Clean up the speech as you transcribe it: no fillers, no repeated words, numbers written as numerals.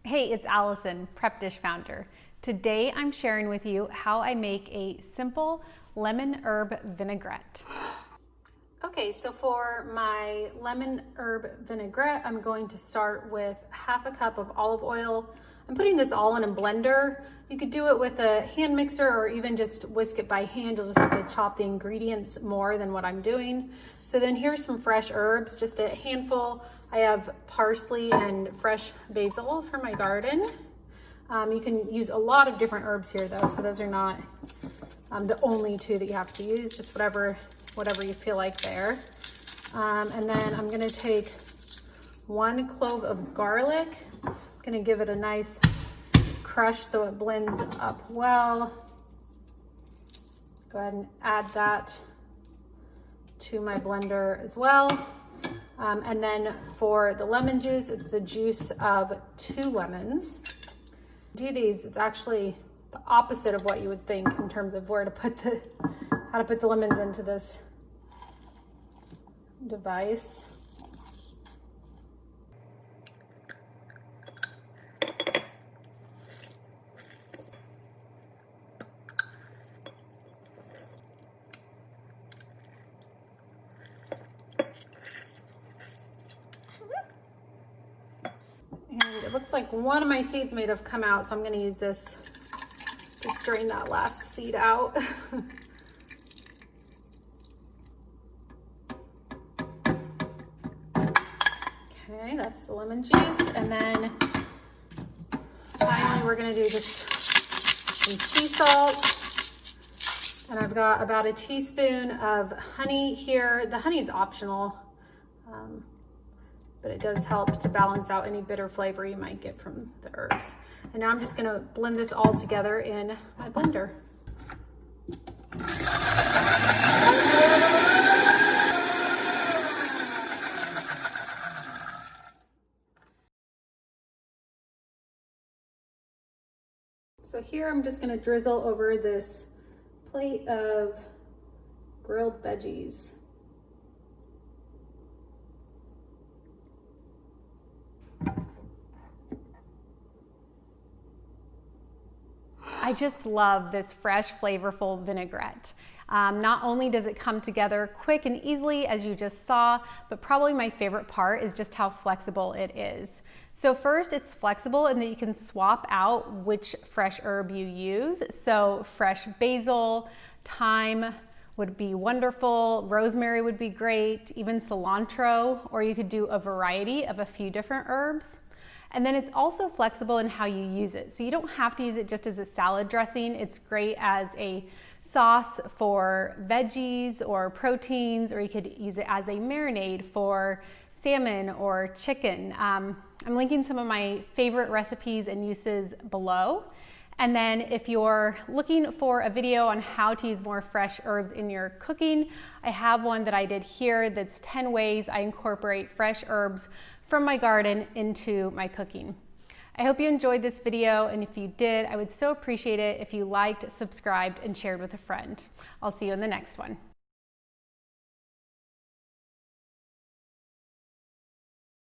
Hey, it's Allison, Prep Dish founder. Today I'm sharing with you how I make a simple lemon herb vinaigrette. Okay, so for my lemon herb vinaigrette, I'm going to start with half a cup of olive oil. I'm putting this all in a blender. You could do it with a hand mixer or even just whisk it by hand. You'll just have to chop the ingredients more than what I'm doing. So then here's some fresh herbs, just a handful. I have parsley and fresh basil from my garden. You can use a lot of different herbs here though, so those are not the only two that you have to use, just whatever you feel like there. And then I'm gonna take 1 clove of garlic. I'm gonna give it a nice crush so it blends up well. Go ahead and add that to my blender as well. And then for the lemon juice, it's the juice of 2 lemons. Do these, it's actually the opposite of what you would think in terms of where to put how to put the lemons into this device. And it looks like one of my seeds may have come out, so I'm going to use this to strain that last seed out. Okay, that's the lemon juice. And then finally we're going to do just some sea salt. And I've got about a teaspoon of honey here. The honey is optional. But it does help to balance out any bitter flavor you might get from the herbs. And now I'm just gonna blend this all together in my blender. So here I'm just gonna drizzle over this plate of grilled veggies. I just love this fresh, flavorful vinaigrette. Not only does it come together quick and easily, as you just saw, but probably my favorite part is just how flexible it is. So first, it's flexible in that you can swap out which fresh herb you use. So fresh basil, thyme would be wonderful, rosemary would be great, even cilantro, or you could do a variety of a few different herbs. And then it's also flexible in how you use it. So you don't have to use it just as a salad dressing. It's great as a sauce for veggies or proteins, or you could use it as a marinade for salmon or chicken. I'm linking some of my favorite recipes and uses below. And then if you're looking for a video on how to use more fresh herbs in your cooking, I have one that I did here that's 10 ways I incorporate fresh herbs from my garden into my cooking. I hope you enjoyed this video, and if you did, I would so appreciate it if you liked, subscribed, and shared with a friend. I'll see you in the next one.